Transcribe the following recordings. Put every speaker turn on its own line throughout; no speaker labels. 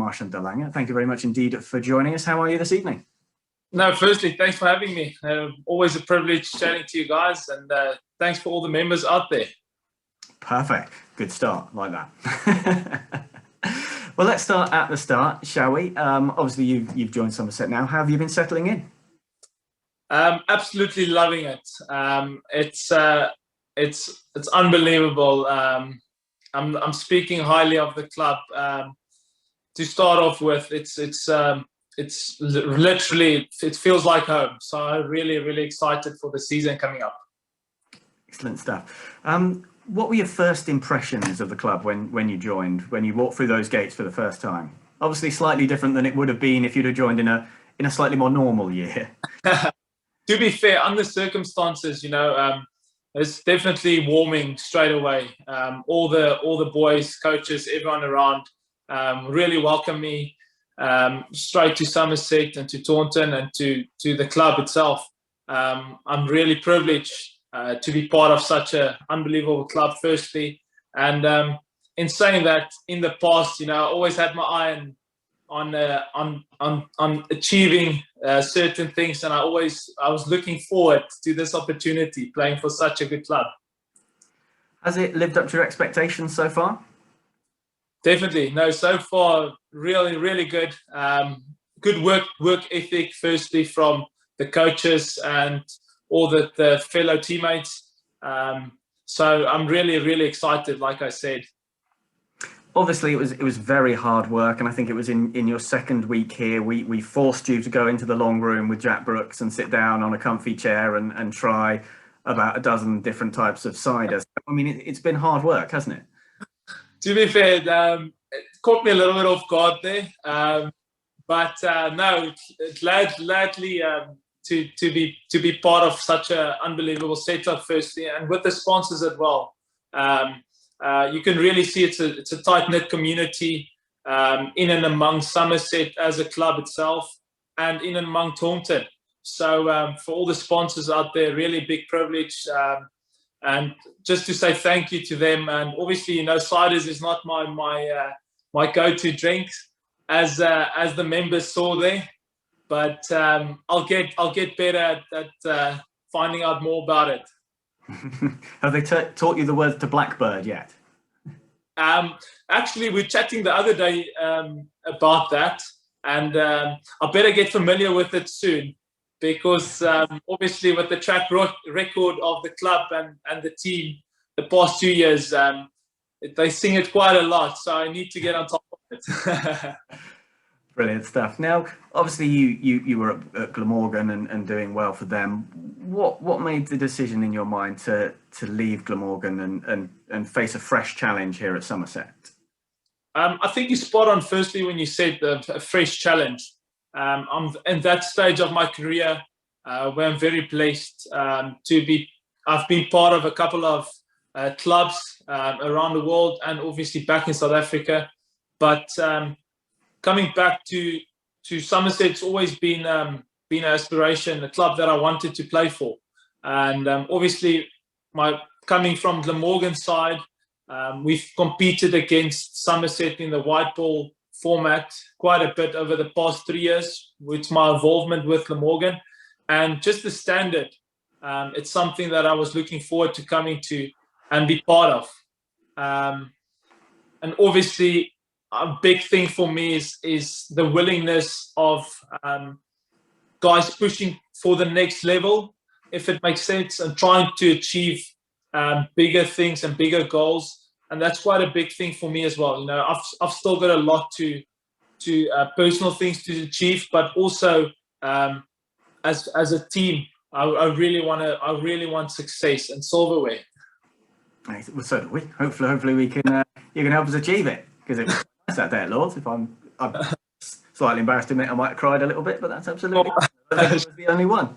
Marchant de Lange. Thank you very much indeed for joining us. How are you this evening?
No, firstly, thanks for having me. Always a privilege chatting to you guys, and thanks for all the members out there.
Perfect. Good start, like that. Well, let's start at the start, shall we? Obviously, you've joined Somerset now. How have you been settling in?
Absolutely loving it. It's unbelievable. I'm speaking highly of the club. To start off with, it's literally, it feels like home. So I'm really excited for the season coming up.
Excellent stuff. What were your first impressions of the club when you joined, when you walked through those gates for the first time? Obviously slightly different than it would have been if you'd have joined in a slightly more normal year.
To be fair, under circumstances, it's definitely warming straight away. All the boys, coaches, everyone around really welcomed me straight to Somerset and to Taunton and to the club itself. I'm really privileged to be part of such an unbelievable club, firstly. And in saying that, in the past, I always had my eye on achieving certain things, and I was looking forward to this opportunity, playing for such a good club.
Has it lived up to your expectations so far?
Definitely. No, so far, really good. Good work ethic, firstly, from the coaches and all the fellow teammates. So I'm really excited, like I said.
Obviously, it was very hard work, and I think it was in your second week here. We forced you to go into the long room with Jack Brooks and sit down on a comfy chair and try about a dozen different types of cider. I mean, it's been hard work, hasn't it?
To be fair, it caught me a little bit off guard there, but no, gladly to be part of such an unbelievable setup, firstly, and with the sponsors as well. You can really see it's a tight-knit community in and among Somerset as a club itself, and in and among Taunton. So for all the sponsors out there, really big privilege. And just to say thank you to them. And obviously, ciders is not my go-to drink, as the members saw there. But I'll get better at finding out more about it.
Have they taught you the words to Blackbird yet?
Actually, we're chatting the other day about that, and I better get familiar with it soon, because obviously with the track record of the club and the team the past 2 years, they sing it quite a lot, so I need to get on top of it.
Brilliant stuff. Now, obviously, you were at Glamorgan and doing well for them. What made the decision in your mind to leave Glamorgan and face a fresh challenge here at Somerset?
I think you're spot on, firstly, when you said a fresh challenge. I'm in that stage of my career where I'm very blessed to be. I've been part of a couple of clubs around the world, and obviously back in South Africa. But coming back to Somerset's always been an aspiration, a club that I wanted to play for. And obviously, coming from Glamorgan side, we've competed against Somerset in the white ball format quite a bit over the past 3 years with my involvement with Glamorgan. And just the standard, it's something that I was looking forward to coming to and be part of. And obviously, a big thing for me is the willingness of guys pushing for the next level, if it makes sense, and trying to achieve bigger things and bigger goals. And that's quite a big thing for me as well. I've still got a lot to personal things to achieve, but also as a team, I really want success and silverware.
Well, so do we. Hopefully we can. You can help us achieve it, because it was nice that day at Lords. If I'm slightly embarrassed to admit, I might have cried a little bit, but that's absolutely. I was the only one.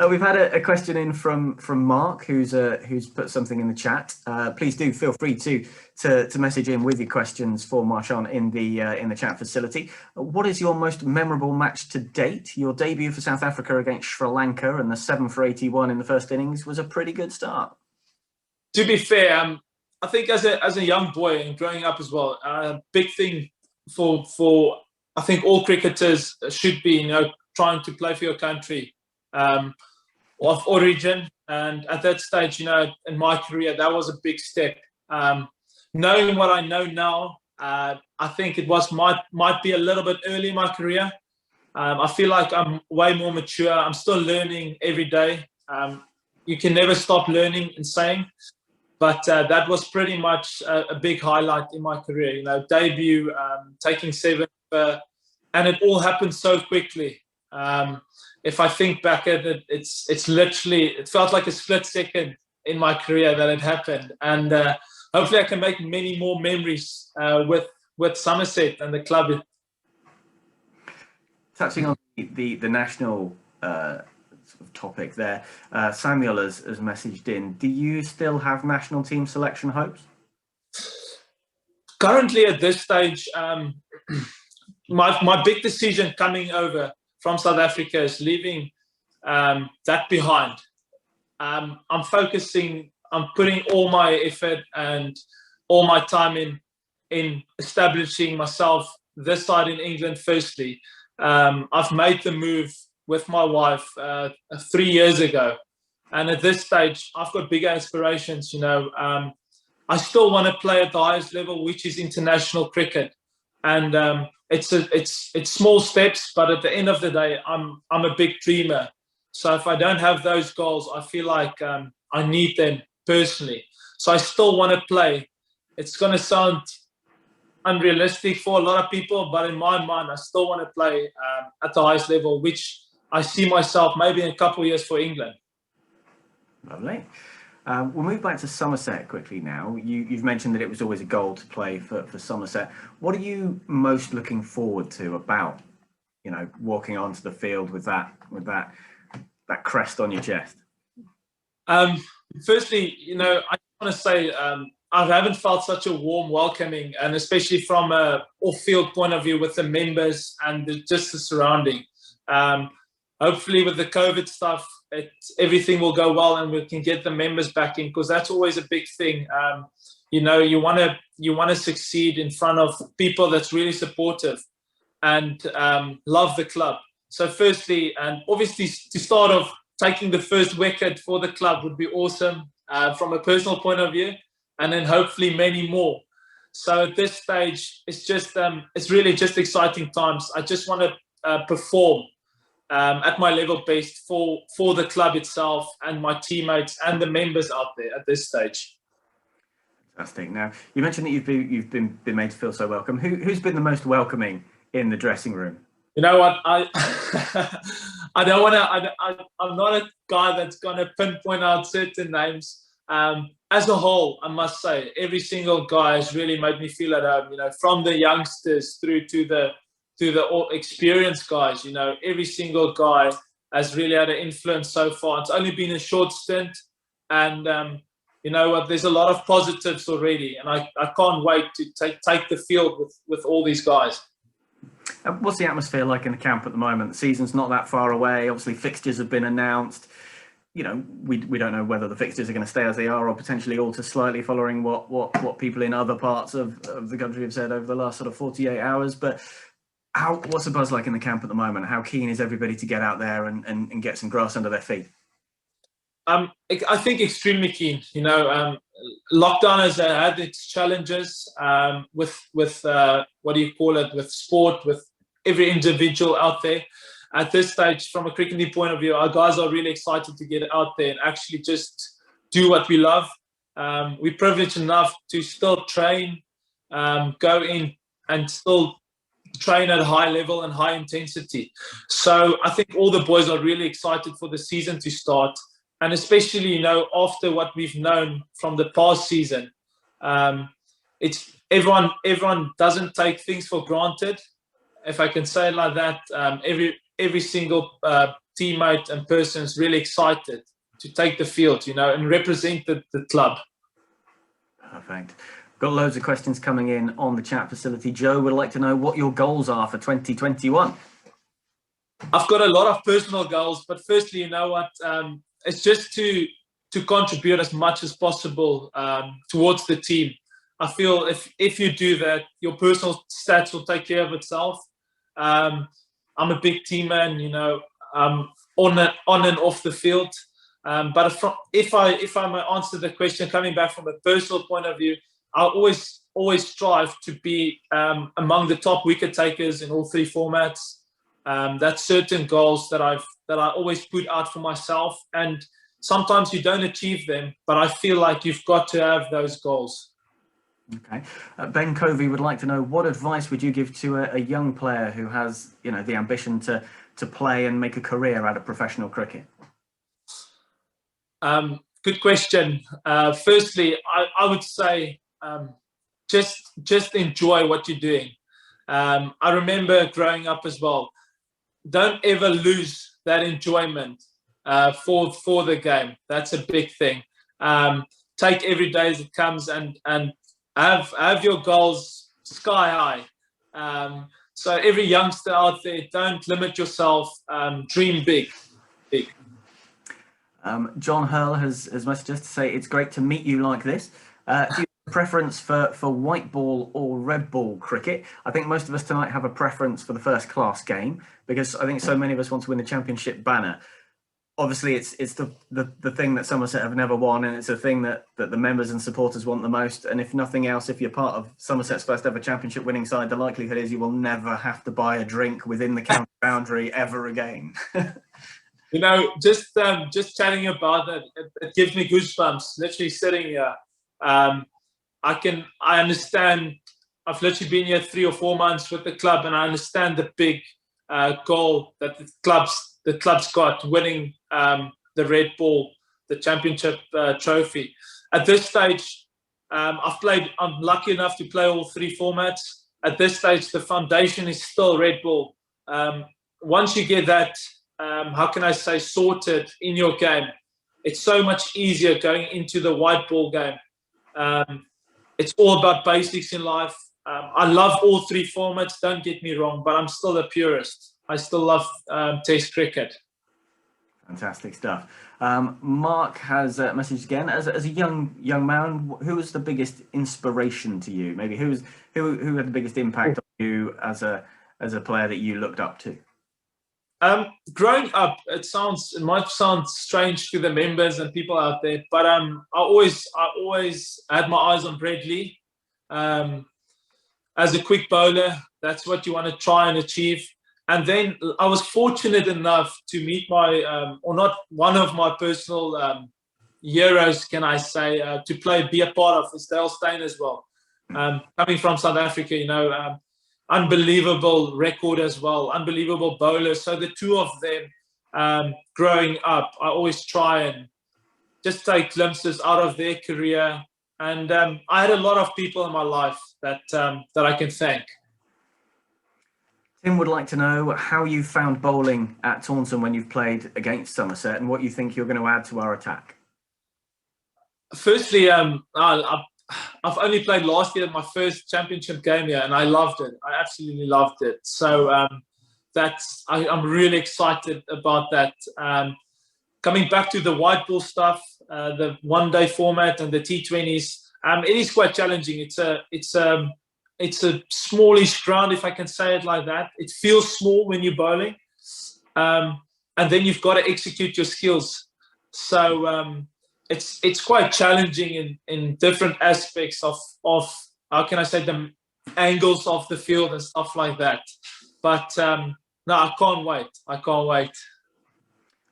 We've had a question in from Mark, who's put something in the chat. Please do feel free to message in with your questions for Marchant in the chat facility. What is your most memorable match to date? Your debut for South Africa against Sri Lanka and the 7 for 81 in the first innings was a pretty good start.
To be fair, I think as a young boy and growing up as well, a big thing for I think all cricketers should be, trying to play for your country of origin. And at that stage, in my career, that was a big step. Knowing what I know now, I think it might be a little bit early in my career. I feel like I'm way more mature. I'm still learning every day. You can never stop learning and saying. But that was pretty much a big highlight in my career. Debut, taking 7th, and it all happened so quickly. If I think back at it, it's literally, it felt like a split second in my career that it happened. And hopefully I can make many more memories with Somerset and the club.
Touching on the national sort of topic there, Samuel has messaged in, do you still have national team selection hopes?
Currently at this stage, my big decision coming over from South Africa is leaving that behind. I'm putting all my effort and all my time in establishing myself this side in England firstly. I've made the move with my wife 3 years ago. And at this stage, I've got bigger aspirations, I still want to play at the highest level, which is international cricket. And it's small steps, but at the end of the day, I'm a big dreamer. So if I don't have those goals, I feel like I need them personally. So I still want to play. It's going to sound unrealistic for a lot of people, but in my mind, I still want to play at the highest level, which I see myself maybe in a couple of years for England.
Lovely. We'll move back to Somerset quickly now. You've mentioned that it was always a goal to play for Somerset. What are you most looking forward to about, walking onto the field with that crest on your chest?
Firstly, I want to say I haven't felt such a warm welcoming, and especially from a off-field point of view with the members and just the surrounding. Hopefully with the COVID stuff, everything will go well and we can get the members back in, because that's always a big thing. You want to succeed in front of people that's really supportive and love the club. So firstly, and obviously to start off, taking the first wicket for the club would be awesome from a personal point of view, and then hopefully many more. So at this stage, it's really just exciting times. I just want to perform at my level best for the club itself and my teammates and the members out there at this stage.
Fantastic. Now, you mentioned that you've been made to feel so welcome. Who's been the most welcoming in the dressing room?
You know what? I don't want to. I'm not a guy that's going to pinpoint out certain names. As a whole, I must say, every single guy has really made me feel at home. From the youngsters through to the experienced guys. Every single guy has really had an influence so far. It's only been a short stint, and you know what? There's a lot of positives already, and I can't wait to take the field with all these guys.
What's the atmosphere like in the camp at the moment? The season's not that far away. Obviously, fixtures have been announced. We don't know whether the fixtures are going to stay as they are or potentially alter slightly following what people in other parts of the country have said over the last sort of 48 hours. But what's the buzz like in the camp at the moment? How keen is everybody to get out there and get some grass under their feet?
I think extremely keen. Lockdown has had its challenges with what do you call it, with sport, with every individual out there. At this stage, from a cricketing point of view, our guys are really excited to get out there and actually just do what we love. We're privileged enough to still train, go in and still train at a high level and high intensity. So I think all the boys are really excited for the season to start. And especially, after what we've known from the past season, it's everyone doesn't take things for granted, if I can say it like that. Every single teammate and person is really excited to take the field, and represent the club.
Perfect. Got loads of questions coming in on the chat facility. Joe would like to know what your goals are for 2021.
I've got a lot of personal goals, but firstly, it's just to contribute as much as possible towards the team. I feel if you do that, your personal stats will take care of itself. I'm a big team man, on and off the field. But if I may answer the question coming back from a personal point of view, I always strive to be among the top wicket takers in all three formats. That's certain goals that I always put out for myself, and sometimes you don't achieve them, but I feel like you've got to have those goals.
Okay. Ben Covey would like to know, what advice would you give to a young player who has, the ambition to play and make a career out of professional cricket?
Good question. Firstly, I would say just enjoy what you're doing. I remember growing up as well. Don't ever lose that enjoyment for the game. That's a big thing. Take every day as it comes and have your goals sky high. So every youngster out there, don't limit yourself. Dream big.
John Hurl has messaged us to say it's great to meet you like this. Do you have a preference for white ball or red ball cricket? I think most of us tonight have a preference for the first class game, because I think so many of us want to win the championship banner. Obviously, it's the thing that Somerset have never won, and it's a thing that the members and supporters want the most. And if nothing else, if you're part of Somerset's first ever championship winning side, the likelihood is you will never have to buy a drink within the county boundary ever again.
Just chatting about that, it gives me goosebumps. Literally sitting here, I understand. I've literally been here 3 or 4 months with the club, and I understand the big goal that the club's got, winning the red ball, the championship trophy. At this stage, I'm lucky enough to play all 3 formats. At this stage, the foundation is still red ball. Once you get that, sorted in your game, it's so much easier going into the white ball game. It's all about basics in life. I love all 3 formats, don't get me wrong, but I'm still a purist. I still love Test cricket.
Fantastic stuff. Mark has messaged again. As a young man, who was the biggest inspiration to you? Maybe who had the biggest impact on you as a player that you looked up to?
Growing up, it might sound strange to the members and people out there, but I always had my eyes on Brad Lee. As a quick bowler, that's what you want to try and achieve. And then I was fortunate enough to meet one of my personal heroes, can I say, to be a part of, is Dale Steyn as well. Coming from South Africa, unbelievable record as well, unbelievable bowler. So the two of them, growing up, I always try and just take glimpses out of their career. And I had a lot of people in my life that I can thank.
Tim would like to know how you found bowling at Taunton when you've played against Somerset, and what you think you're going to add to our attack.
Firstly, I've only played last year, my first championship game here, and I loved it. I absolutely loved it. So I'm really excited about that. Coming back to the white ball stuff, the one-day format and the T20s, it is quite challenging. It's a smallish ground, if I can say it like that. It feels small when you're bowling, and then you've got to execute your skills. So it's quite challenging in different aspects of the angles of the field and stuff like that. But no, I can't wait.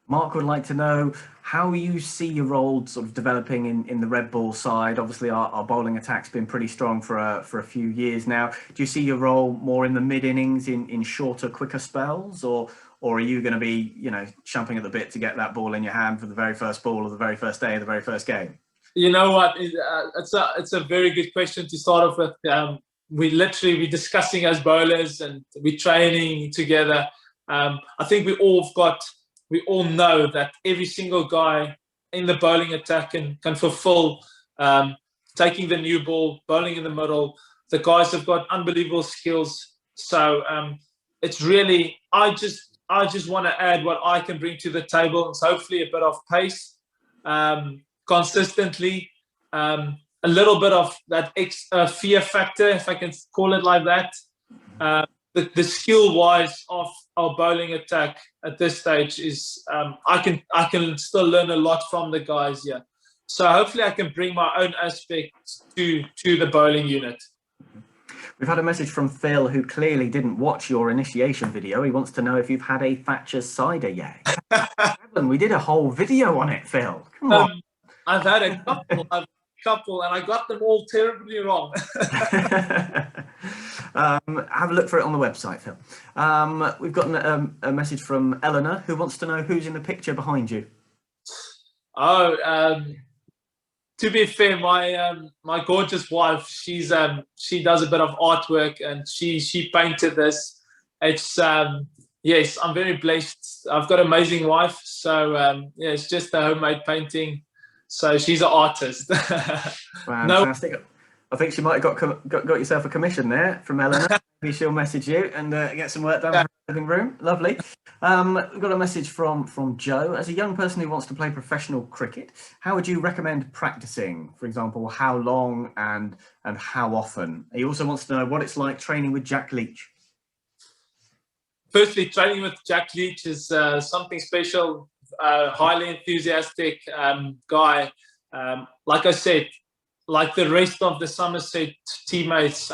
Mark would like to know how you see your role sort of developing in the red ball side. Obviously, our bowling attack's been pretty strong for a few years now. Do you see your role more in the mid innings, in shorter, quicker spells, or are you going to be, champing at the bit to get that ball in your hand for the very first ball of the very first day of the very first game?
You know what? It's a very good question to start off with. We're discussing as bowlers and we're training together. I think we all know that every single guy in the bowling attack can fulfill taking the new ball, bowling in the middle. The guys have got unbelievable skills. So it's really, I just want to add what I can bring to the table. It's hopefully a bit of pace, consistently, a a little bit of that fear factor, if I can call it like that. The skill-wise of our bowling attack at this stage is I can still learn a lot from the guys here. So hopefully I can bring my own aspects to the bowling unit.
We've had a message from Phil, who clearly didn't watch your initiation video. He wants to know if you've had a Thatchers cider yet. We did a whole video on it, Phil. Come on.
I've had a couple, and I got them all terribly wrong.
Have a look for it on the website, Phil. We've got a message from Eleanor, who wants to know who's in the picture behind you.
To be fair, my gorgeous wife, she does a bit of artwork, and she painted this. It's yes, I'm very blessed. I've got an amazing wife, so yeah, it's just a homemade painting. So she's an artist.
Fantastic. No. I think she might have got yourself a commission there from Eleanor. Maybe she'll message you and get some work done in the living room. Lovely. We've got a message from Joe. As a young person who wants to play professional cricket, how would you recommend practicing? For example, how long and how often? He also wants to know what it's like training with Jack Leach.
Firstly, training with Jack Leach is something special. Highly enthusiastic guy. Like I said, like the rest of the Somerset teammates,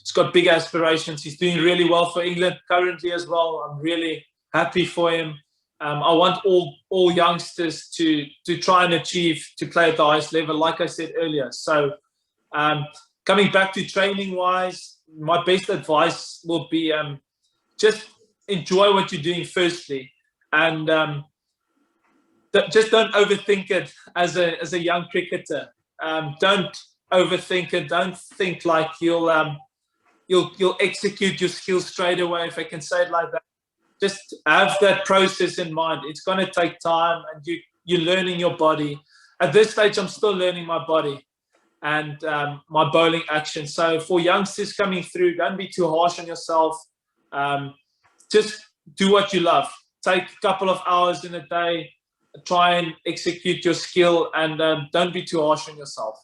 he's got big aspirations. He's doing really well for England currently as well. I'm really happy for him. I want all youngsters to try and achieve to play at the highest level, like I said earlier. So coming back to training wise, my best advice will be just enjoy what you're doing firstly, and just don't overthink it as a young cricketer. Don't overthink it. Don't think like you'll execute your skills straight away, if I can say it like that. Just have that process in mind. It's going to take time, and you're learning your body. At this stage, I'm still learning my body and my bowling action. So for youngsters coming through, don't be too harsh on yourself. Just do what you love. Take a couple of hours in a day, try and execute your skill, and don't be too harsh on yourself.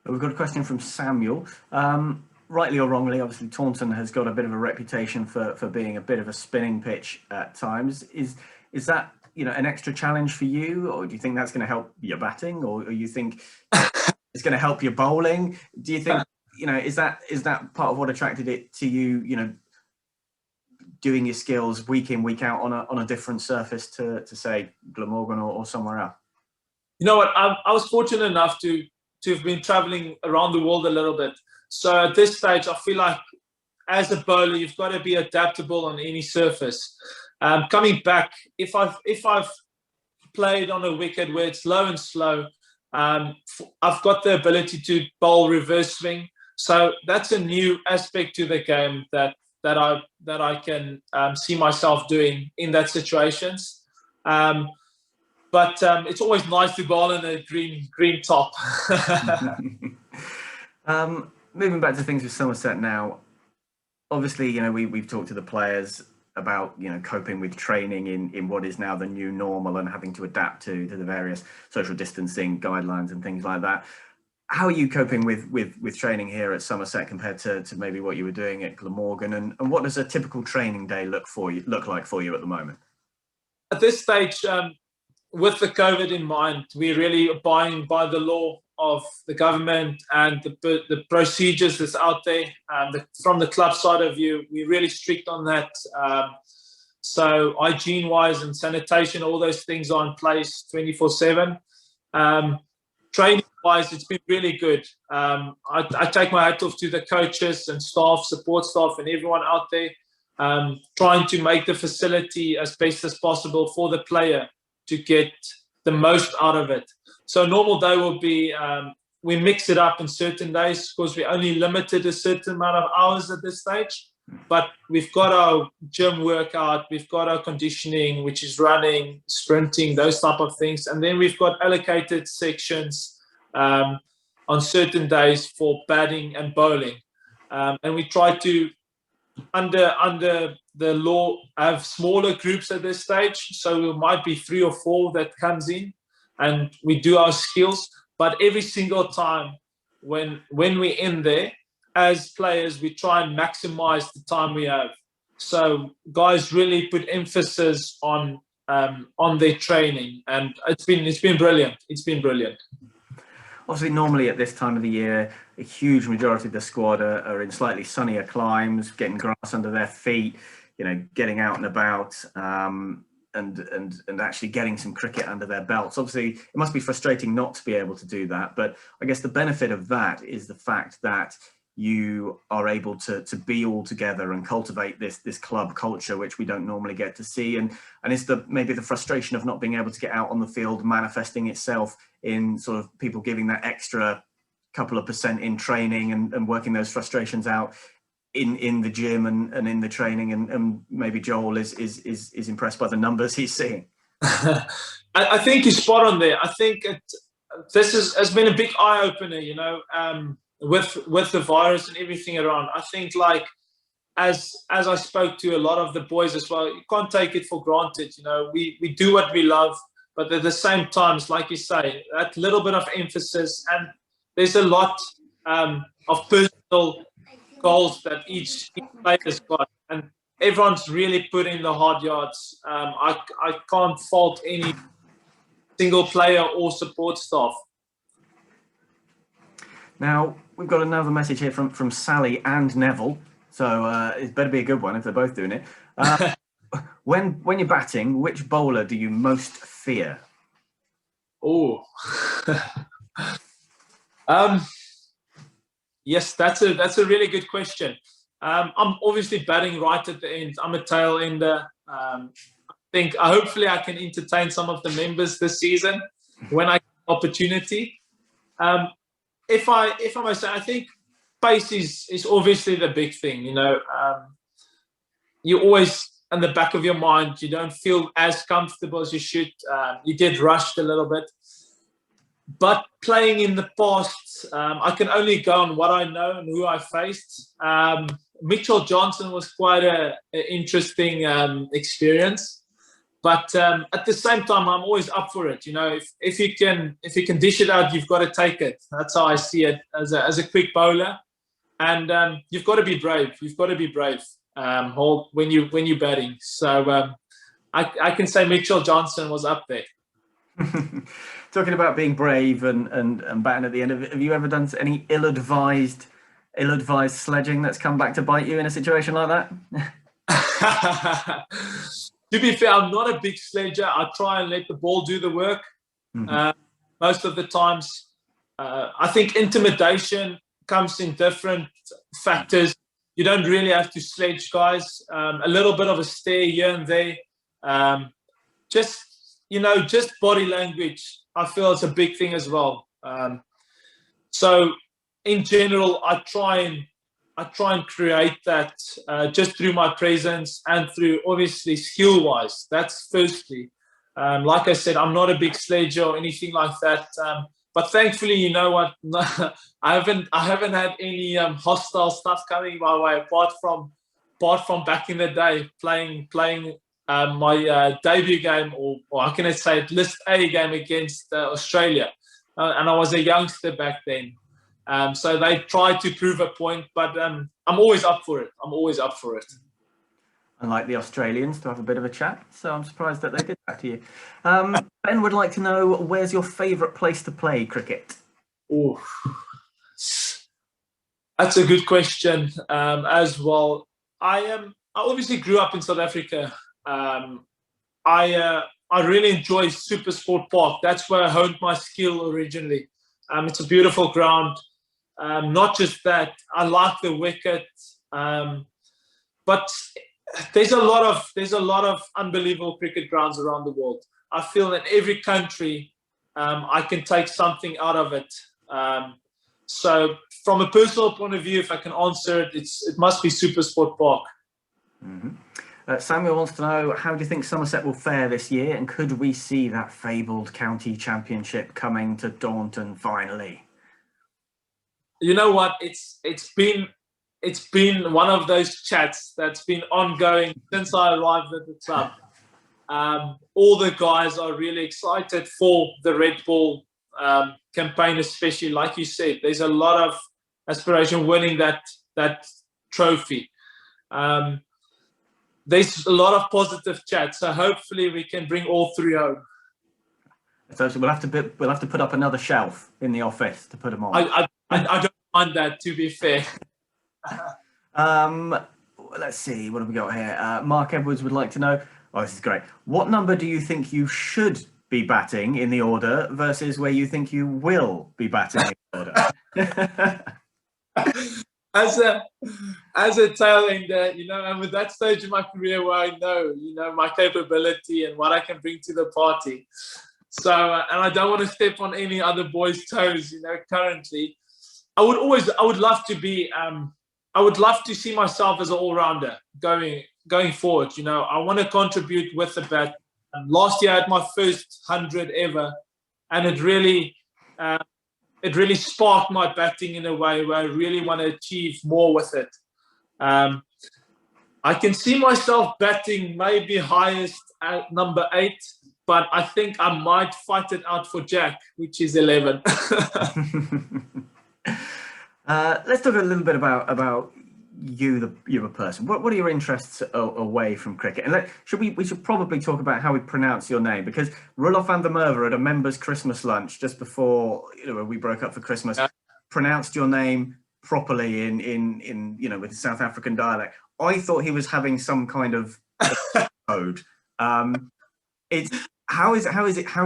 We've got a question from Samuel. Rightly or wrongly, obviously Taunton has got a bit of a reputation for being a bit of a spinning pitch at times. Is that, you know, an extra challenge for you, or do you think that's going to help your batting, or you think it's going to help your bowling? Do you think, you know, is that part of what attracted it to you, you know, doing your skills week in, week out on a different surface to say Glamorgan or somewhere else?
You know what, I was fortunate enough to have been traveling around the world a little bit. So at this stage, I feel like as a bowler, you've got to be adaptable on any surface. Coming back, if I've played on a wicket where it's low and slow, I've got the ability to bowl reverse swing. So that's a new aspect to the game that I can see myself doing in that situations. But it's always nice to bowl in a green top.
Moving back to things with Somerset now, obviously, you know, we've talked to the players about, you know, coping with training in what is now the new normal and having to adapt to the various social distancing guidelines and things like that. How are you coping with training here at Somerset compared to maybe what you were doing at Glamorgan, and what does a typical training day look like for you at the moment?
At this stage, with the COVID in mind, we're really abiding by the law of the government and the procedures that's out there. From the club side of view, we're really strict on that. So hygiene-wise and sanitation, all those things are in place 24/7. Training-wise, it's been really good. I take my hat off to the coaches and staff, support staff, and everyone out there, trying to make the facility as best as possible for the player to get the most out of it. So a normal day will be, we mix it up in certain days because we're only limited a certain amount of hours at this stage. But we've got our gym workout, we've got our conditioning, which is running, sprinting, those type of things. And then we've got allocated sections on certain days for batting and bowling. And we try to, under the law, have smaller groups at this stage. So it might be 3 or 4 that comes in and we do our skills. But every single time when we're in there, as players, we try and maximize the time we have. So guys really put emphasis on their training, and it's been brilliant. It's been brilliant.
Obviously, normally at this time of the year, a huge majority of the squad are in slightly sunnier climes, getting grass under their feet, getting out and about, and actually getting some cricket under their belts. Obviously, it must be frustrating not to be able to do that, but I guess the benefit of that is the fact that you are able to be all together and cultivate this club culture, which we don't normally get to see. And it's maybe the frustration of not being able to get out on the field manifesting itself in sort of people giving that extra couple of percent in training and working those frustrations out in the gym and in the training. And maybe Joel is impressed by the numbers he's seeing.
I think you're spot on there. I think this has been a big eye opener, with the virus and everything around. I think, like, as I spoke to a lot of the boys as well, you can't take it for granted. We do what we love, but at the same time, it's like you say, that little bit of emphasis, and there's a lot of personal goals that each player's got, and everyone's really put in the hard yards. I can't fault any single player or support staff.
Now, we've got another message here from Sally and Neville, so it better be a good one if they're both doing it. When you're batting, which bowler do you most fear?
Oh, yes, that's a really good question. I'm obviously batting right at the end. I'm a tail ender. I think hopefully I can entertain some of the members this season when I get the opportunity. If I must say, I think pace is obviously the big thing. You always, in the back of your mind, you don't feel as comfortable as you should. You get rushed a little bit. But playing in the past, I can only go on what I know and who I faced. Mitchell Johnson was quite an interesting experience. But at the same time, I'm always up for it. If you can dish it out, you've got to take it. That's how I see it as a quick bowler, and you've got to be brave. You've got to be brave when you're batting. So I can say Mitchell Johnson was up there.
Talking about being brave and batting at the end, have you ever done any ill-advised sledging that's come back to bite you in a situation like that?
To be fair, I'm not a big sledger. I try and let the ball do the work. Mm-hmm. Most of the times. I think intimidation comes in different factors. You don't really have to sledge guys. A little bit of a stare here and there. Just body language, I feel it's a big thing as well. So in general, I try and create that just through my presence and through, obviously, skill-wise. That's firstly. Like I said, I'm not a big sledger or anything like that. But thankfully, you know what? I haven't had any hostile stuff coming my way apart from back in the day playing my debut game, or how can I say it, List A game against Australia, and I was a youngster back then. So they tried to prove a point, but I'm always up for it.
Unlike the Australians, to have a bit of a chat. So I'm surprised that they did that to you. Ben would like to know, where's your favourite place to play cricket?
Oh, that's a good question as well. I obviously grew up in South Africa. I really enjoy Super Sport Park. That's where I honed my skill originally. It's a beautiful ground. Not just that, I like the wicket, but there's a lot of unbelievable cricket grounds around the world. I feel in every country I can take something out of it. So from a personal point of view, if I can answer it, it must be Super Sport Park.
Mm-hmm. Samuel wants to know, how do you think Somerset will fare this year, and could we see that fabled county championship coming to Daunton finally?
You know what? It's been one of those chats that's been ongoing since I arrived at the club. All the guys are really excited for the Red Bull campaign, especially like you said, there's a lot of aspiration winning that trophy. There's a lot of positive chat, so hopefully we can bring all three home.
So we'll have to put up another shelf in the office to put them on.
I don't mind that, to be fair.
Let's see, what have we got here? Mark Edwards would like to know, oh, this is great. What number do you think you should be batting in the order versus where you think you will be batting in the order?
As a tail ender, I'm at that stage in my career where I know, my capability and what I can bring to the party. So, and I don't want to step on any other boys' toes, currently. I would love to be, I would love to see myself as an all-rounder going forward. I want to contribute with the bat. Last year I had my first 100 ever, and it really sparked my batting in a way where I really want to achieve more with it. I can see myself batting maybe highest at number 8, but I think I might fight it out for Jack, which is 11.
Let's talk a little bit about you're a person. What are your interests away from cricket? And we should probably talk about how we pronounce your name, because Roelof van der Merwe at a members' Christmas lunch just before we broke up for Christmas pronounced your name properly in with the South African dialect. I thought he was having some kind of code. How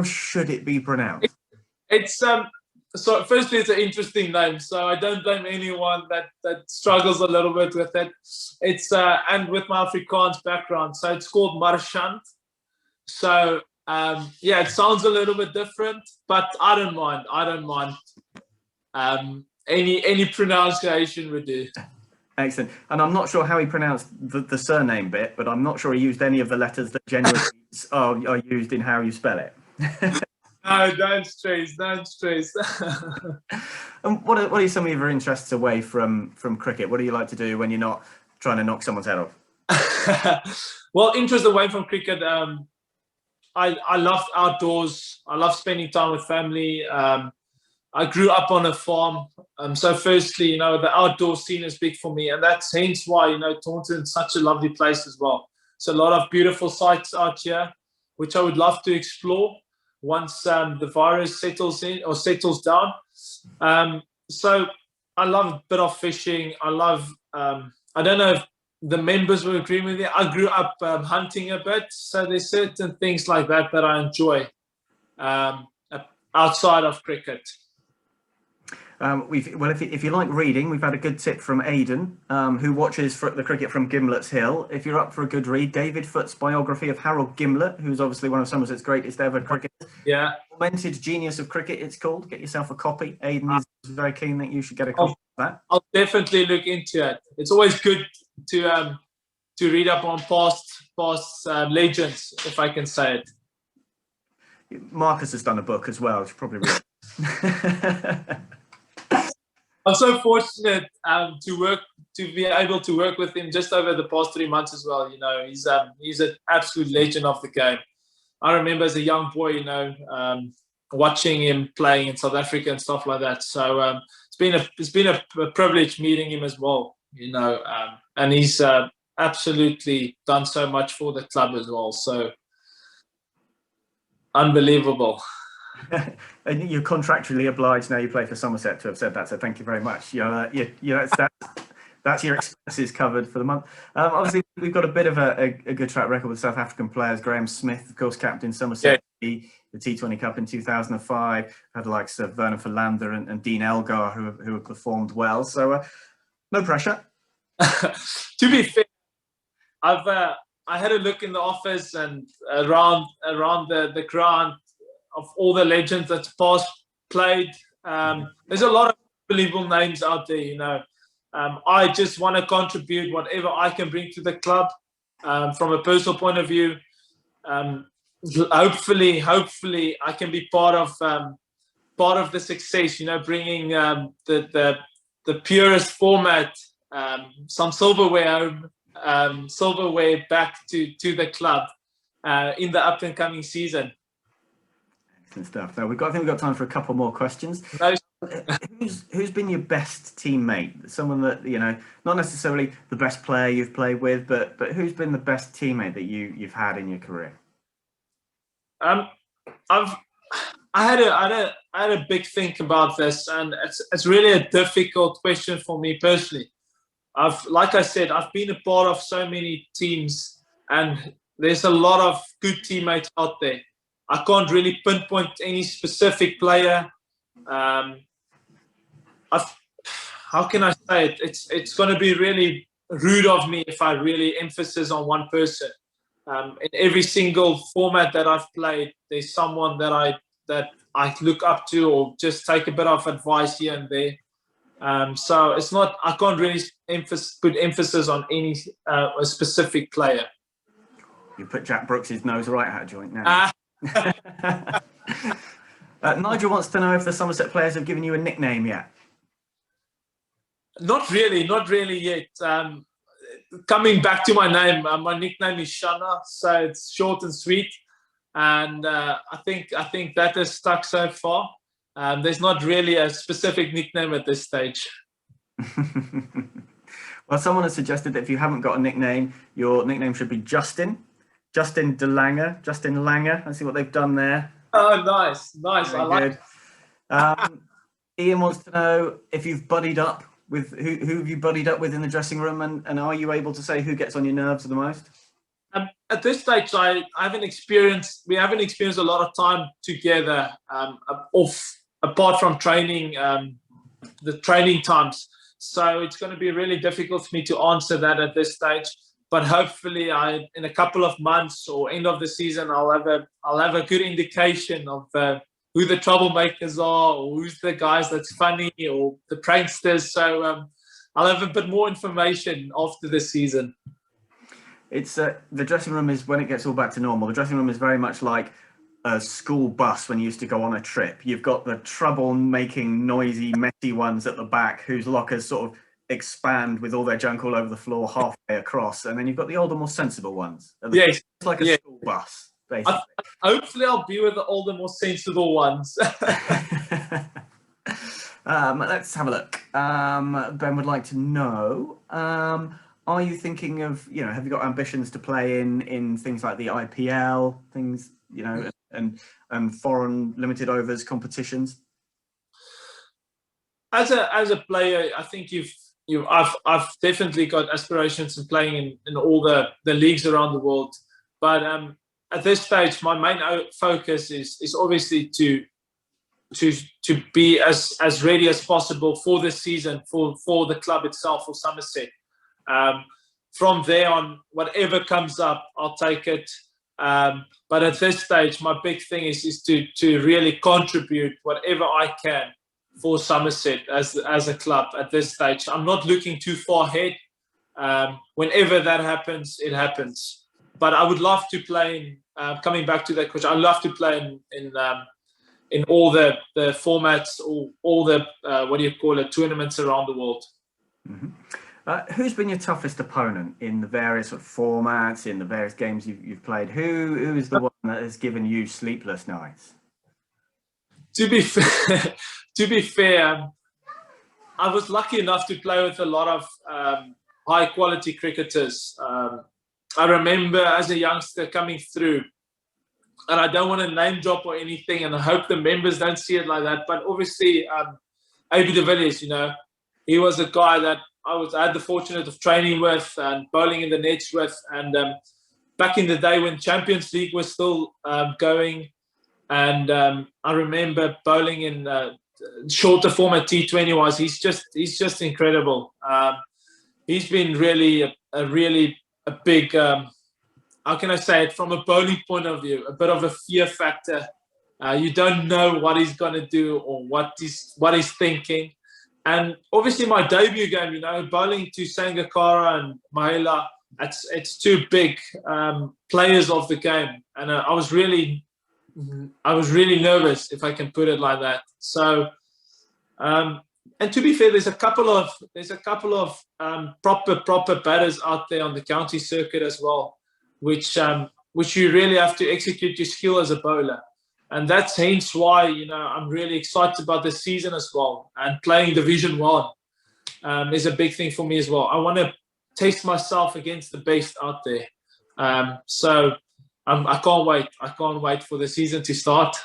should it be pronounced? So firstly, it's an interesting name, so I don't blame anyone that struggles a little bit with it. It's and with my Afrikaans background, so it's called Marchant. So it sounds a little bit different, but I don't mind. Any pronunciation would do. Excellent. And I'm not sure how he pronounced the surname bit, but I'm not sure he used any of the letters that generally are used in how you spell it.
No, don't stress.
And what are some of your interests away from cricket? What do you like to do when you're not trying to knock someone's head off?
Well, interest away from cricket, I love outdoors. I love spending time with family. I grew up on a farm. So firstly, the outdoor scene is big for me, and that's hence why, Taunton's such a lovely place as well. So a lot of beautiful sites out here, which I would love to explore once the virus settles down. So I love a bit of fishing. I love, I don't know if the members will agree with me. I grew up hunting a bit. So there's certain things like that I enjoy outside of cricket.
If you like reading, we've had a good tip from Aidan, who watches the cricket from Gimlet's Hill. If you're up for a good read, David Foot's biography of Harold Gimlet, who's obviously one of Somerset's greatest ever cricketers.
Yeah.
Augmented Genius of Cricket, it's called. Get yourself a copy. Aidan is very keen that you should get a copy of that.
I'll definitely look into it. It's always good to read up on past legends, if I can say it.
Marcus has done a book as well. You should probably read it.
I'm so fortunate to be able to work with him just over the past 3 months as well. He's an absolute legend of the game. I remember as a young boy, watching him playing in South Africa and stuff like that. So it's been a privilege meeting him as well. And he's absolutely done so much for the club as well. So unbelievable.
And you're contractually obliged now you play for Somerset to have said that, so thank you very much. That's your expenses covered for the month. Obviously, we've got a bit of a good track record with South African players. Graham Smith, of course, captain Somerset, the T20 Cup in 2005. Had the likes of Vernon Philander and Dean Elgar who have performed well. So no pressure.
To be fair, I had a look in the office and around the ground of all the legends that's played. There's a lot of unbelievable names out there, I just want to contribute whatever I can bring to the club from a personal point of view. Hopefully I can be part of the success, bringing the purest format, some silverware back to the club in the up and coming season.
Excellent stuff. Now I think we've got time for a couple more questions.
No.
Who's been your best teammate? Someone that, you know, not necessarily the best player you've played with, but who's been the best teammate that you've had in your career?
I had a big think about this, and it's really a difficult question for me personally. Like I said, I've been a part of so many teams, and there's a lot of good teammates out there. I can't really pinpoint any specific player. How can I say it? It's going to be really rude of me if I really emphasize on one person. In every single format that I've played, there's someone that I look up to, or just take a bit of advice here and there. So it's not. I can't really put emphasis on any a specific player.
You put Jack Brooks's nose right out of joint now. Nigel wants to know if the Somerset players have given you a nickname yet.
Not really yet. Coming back to my name, my nickname is Shana, so it's short and sweet, and I think that has stuck so far. There's not really a specific nickname at this stage.
Well, someone has suggested that if you haven't got a nickname, your nickname should be Justin de Lange. Justin Lange. I see what they've done there.
Oh, nice.
Very
I like
it. Ian wants to know if you've buddied up with who have you buddied up with in the dressing room, and are you able to say who gets on your nerves the most?
At this stage, we haven't experienced a lot of time together, apart from training, the training times. So it's going to be really difficult for me to answer that at this stage. But hopefully, in a couple of months or end of the season, I'll have a good indication of who the troublemakers are, or who's the guys that's funny, or the pranksters. So I'll have a bit more information after the season.
It's the dressing room is, when it gets all back to normal, the dressing room is very much like a school bus when you used to go on a trip. You've got the trouble-making, noisy, messy ones at the back whose lockers sort of expand with all their junk all over the floor halfway across, and then you've got the older, more sensible ones.
Yes,
it's like a school bus, basically.
Hopefully, I'll be with the older, more sensible ones.
Let's have a look. Ben would like to know: are you thinking of, have you got ambitions to play in things like the IPL, things, and foreign limited overs competitions?
As a player, I think I've definitely got aspirations in playing in all the leagues around the world. But at this stage, my main focus is obviously to be as ready as possible for this season, for the club itself, for Somerset. From there on, whatever comes up, I'll take it. But at this stage, my big thing is to really contribute whatever I can for Somerset as a club at this stage. I'm not looking too far ahead. Whenever that happens, it happens. But I would love to play coming back to that question, I'd love to play in all the formats, all the tournaments around the world.
Mm-hmm. Who's been your toughest opponent in the various sort of formats, in the various games you've played? Who is the one that has given you sleepless nights?
To be fair, I was lucky enough to play with a lot of high quality cricketers. I remember as a youngster coming through, and I don't want to name drop or anything, and I hope the members don't see it like that, but obviously A.B. de Villiers, he was a guy that I had the fortunate of training with and bowling in the nets with, and back in the day when Champions League was still going, and I remember bowling in shorter format T20 he's just incredible. He's been really a big, how can I say it, from a bowling point of view, a bit of a fear factor. You don't know what he's going to do or what he's thinking. And obviously my debut game, bowling to Sangakkara and Mahela, it's two big players of the game. And I was really nervous, if I can put it like that. So, and to be fair, there's a couple of proper batters out there on the county circuit as well, which you really have to execute your skill as a bowler. And that's hence why, I'm really excited about this season as well. And playing Division 1 is a big thing for me as well. I want to test myself against the best out there. So I can't wait. I can't wait for the season to start.